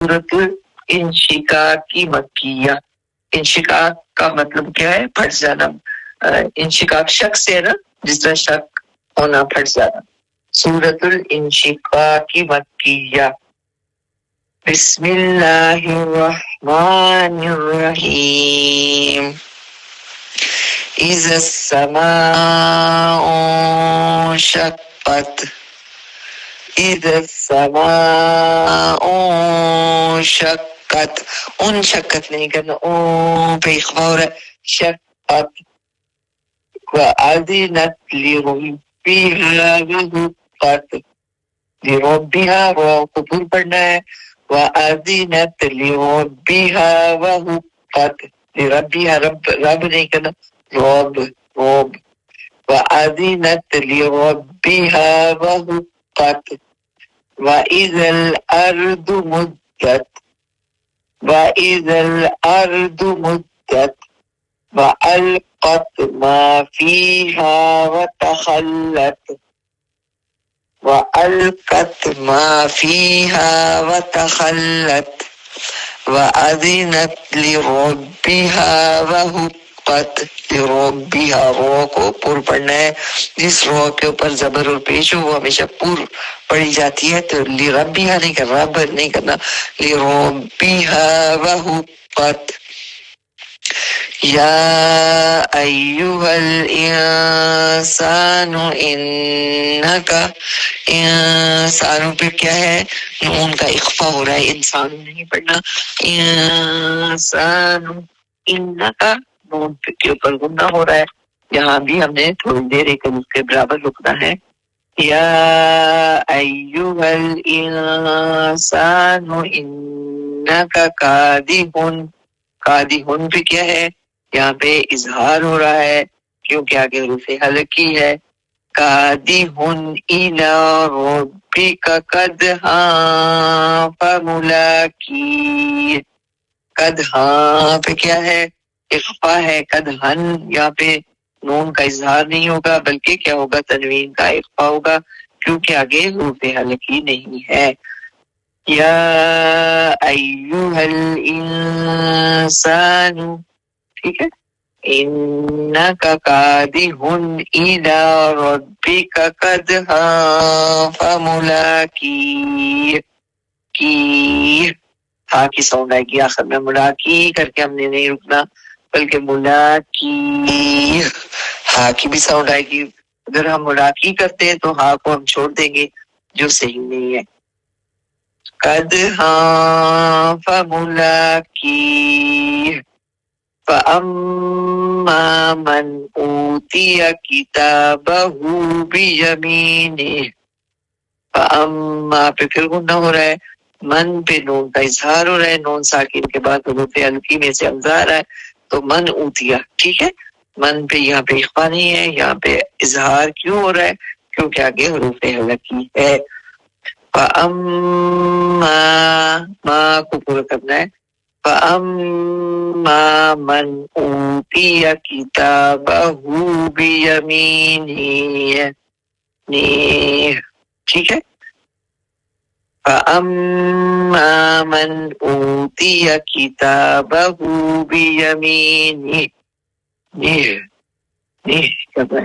सूरत इंशिकाक की मक्किया। इंशिकाक का मतलब क्या है? फट जाना। इंशिकाक शक से है ना, जिस तरह शक होना, फट जाना। सूरतुल इंशिकाक की मक्किया। बिस्मिल्लाहिर्रहमानिर्रहीम। इज़ा समाउ शक्कत। इज़ा समाउ शक्कत। उन शक्कत नहीं करना, ओ पे इख्फा हो रहा है। शक्कत व अज़िनत लिरब्बिहा वहुक्कत। लिरब्बिहा रो को पूर्ण पढ़ना है। व अज़िनत लिरब्बिहा वहुक्कत। लिरब्बिहा रब रब नहीं करना, रब रब। व अज़िनत लिरब्बिहा वहुक्कत। व इज़ल अर्दु मुद्दत। व इज़ल अर्दु मुद्दत। व अलक़त मा फ़ीहा व तख़ल्लत। व अलक़त मा फ़ीहा व तख़ल्लत। व अज़िनत लिरब्बिहा व हुक्कत। लिरब्बिहा रो को पूर्ण पढ़ना है। जिस रो के ऊपर जबर और पेश हो वो हमेशा पूर्ण पढ़ी जाती है, तो लिरब्बिहा नहीं करना, रब नहीं करना, लिरब्बिहा व हुक्कत। या अय्युहल इंसानु इन्नका। इंसानों पे क्या है? नून का इख्फा हो रहा है, इंसान नहीं पढ़ना। इंसानु इन्नका नून के ऊपर गुन्ना हो रहा है। यहाँ भी हमने थोड़ी देर एक उसके बराबर रुकना है। या अय्युहल इंसानु इन्नका कादिहुन। कादिहुन पे क्या है? यहाँ पे इजहार हो रहा है क्योंकि आगे रूफे हलकी है। कादिहुन इला रब्बिका कदहा फमुलाकी। कदहा पे क्या है? इख्फा है। कदहन यहाँ पे नून का इजहार नहीं होगा, बल्कि क्या होगा? तनवीन का इख्फा होगा, क्योंकि आगे रूफे हलकी नहीं है। या अय्युहल इंसानु, ठीक है। इन्नका कादिहुन इला रब्बिका कदहा फमुलाकी। की हा की साउंड आएगी आखिर में, मुलाकी करके हमने नहीं रुकना, बल्कि मुलाकी हा की भी साउंड आएगी। अगर हम मुलाकी करते हैं तो हा को हम छोड़ देंगे, जो सही नहीं है। कदहा फमुलाकी। फअम्मा मन ऊतिया किताबहु बियमीनिह। फअम्मा पे फिर गुन्ना हो रहा है। मन पे नून का इजहार हो रहा है। नून साकिन के बाद रूफे हल्की में से हमजा आ रहा है, तो मन ऊतिया, ठीक है। मन पे यहाँ पे इख्फा नहीं है, यहाँ पे इजहार क्यों हो रहा है? क्योंकि आगे रूफे हल्की है। फअम्मा मा को पूरा करना है। फअम्मा मन ऊतिया किताबहु बियमीनिह। ठीक है। फअम्मा मन ऊतिया किताबहु बियमीनिह।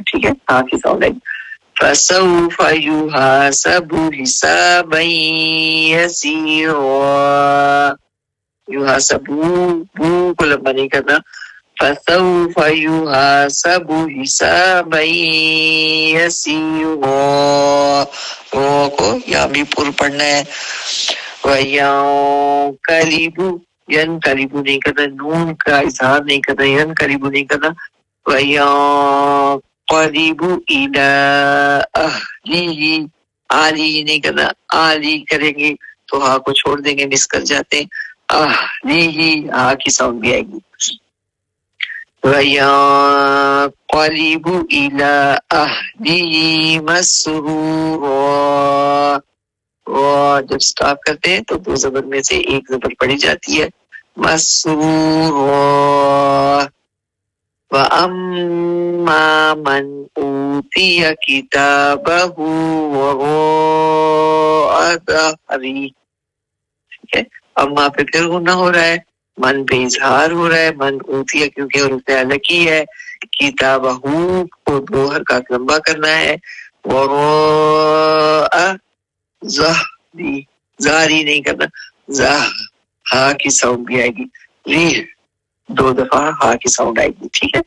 ठीक है। हाँ की साउंड है। फसौफ युहासबु हिसाबन यसीरा। युहासबु बू को लंबा नहीं करना। फसौफ युहासबु हिसाबन यसीरा। रो को यहाँ भी पूर्ण पढ़ना है। वयंकलिबु, यनकलिबु नहीं करना, नून का इजहार नहीं करना, यनकलिबु नहीं करना। वयंकलिबु इला अहलिही। आली नहीं करना, आली करेंगे तो हा को छोड़ देंगे, मिस कर जाते हैं। अहलिही हा की साउंड भी आएगी। वयंकलिबु इला अहलिही मसरूरा। और जब स्टॉप करते हैं तो दो जबर में से एक जबर पड़ी जाती है। मसरूरा। व अम्मा मन ऊतिया किताबहु वराअ ज़हरी। ठीक है। अम्मा पे फिर गुन्ना हो रहा है, मन पे इजहार हो रहा है, मन ऊतिया क्योंकि उर्फ अलग ही है, किताबहू को दो हरकत लंबा करना है, वराअ ज़हरी, ज़ारी नहीं करना, ज़ह हा की साउंड भी आएगी, री दो दफा हा की साउंड आएगी, ठीक है।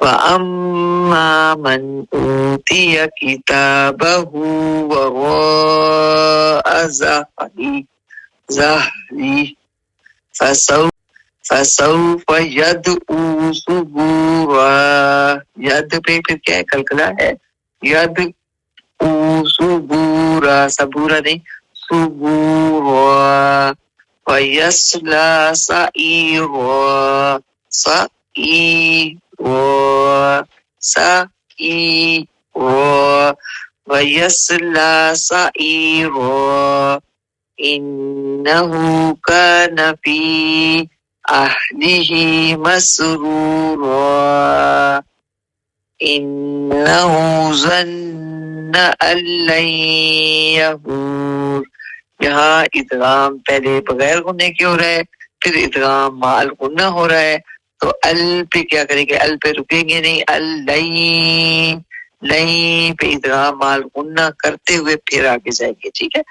वअम्मा मन ऊतिया किताबहू वराअ ज़हरी फसौफ यदउ सुबूरा, यद पे फिर क्या है, कलकला है, यद सुबूरा, सबूरा नहीं, सुबूरा, वयस्ला सईरा, सईरा, वयस्ला सईरा, इन्नहु कान फी अहलिही मसरूरा, इन्नहु ज़न्न अल्लन यहूर। यहाँ इदगाम पहले बगैर गुन्ने के हो रहा है, फिर इदगाम माल गुन्ना हो रहा है, तो अल पे क्या करेंगे, अल पे रुकेंगे नहीं, अल्लैन लैन पे इदगाम माल गुन्ना करते हुए फिर आगे जाएंगे, ठीक है।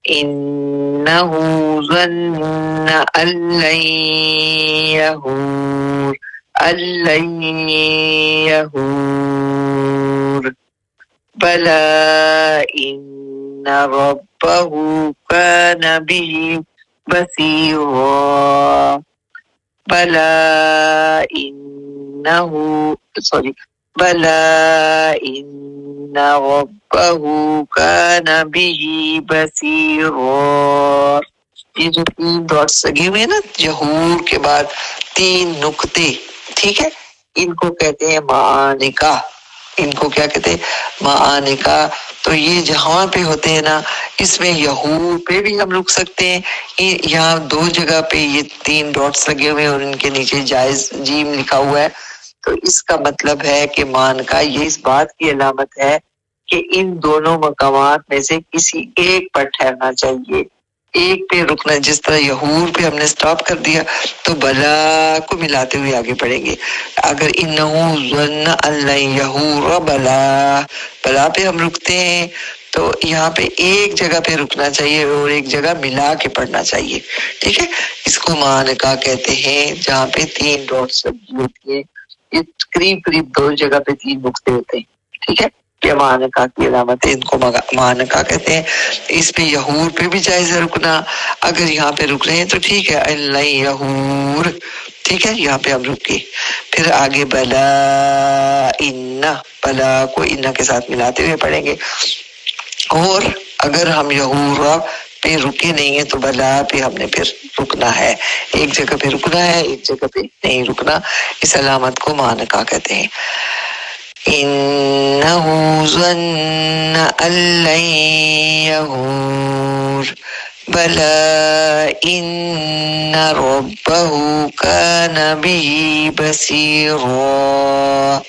इन्नहु ज़न्न अल्लन यहूर, अल्लन यहूर, बला इन्न रब्बहु कान बिही बसीरा, बला इन्नहु सॉरी बला इन्न रब्बहु कान बिही बसीरा। ये जो 3 डॉट्स लगे हुए हैं ना जहूर के बाद 3 नुक्ते, ठीक है, इनको कहते हैं मानिका, इनको क्या कहते हैं, मानिका। तो ये जहाँ पे होते हैं ना, इसमें यहूर पे भी हम रुक सकते हैं, यहाँ 2 जगह पे ये 3 डॉट्स लगे हुए हैं और इनके नीचे जायज जीम लिखा हुआ है, तो इसका मतलब है कि मानिका ये इस बात की अलामत है कि इन दोनों मकामात में से किसी एक पर ठहरना चाहिए, एक पे रुकना। जिस तरह यहूर पे हमने स्टॉप कर दिया तो बला को मिलाते हुए आगे बढ़ेंगे। अगर इन्नहु ज़न्न अल्लन यहूर बला, बला पे हम रुकते हैं तो यहाँ पे एक जगह पे रुकना चाहिए और एक जगह मिला के पढ़ना चाहिए, ठीक है। इसको मानका कहते हैं, जहाँ पे 3 डॉट्स लगी होती है, ये करीब करीब 2 जगह पे 3 नुक्ते होते हैं, ठीक है। ये मानका की अलामत है, इनको मानका कहते हैं। इस पे यहूर पे भी जायज है रुकना, अगर यहाँ पे रुक रहे हैं तो ठीक है, अल्लाह यहूर, ठीक है, यहाँ पे हम रुके। फिर आगे बला इन्ना, बला को इन्ना के साथ मिलाते हुए पढ़ेंगे। और अगर हम यहूर पे रुके नहीं है तो बला पे हमने फिर रुकना है, एक जगह पे रुकना है, एक जगह पे नहीं रुकना। इस अलामत को मानका कहते हैं। इन्नहु ज़न्न अल्लन यहूर बला इन्न रब्बहु कान बिही बसीरा।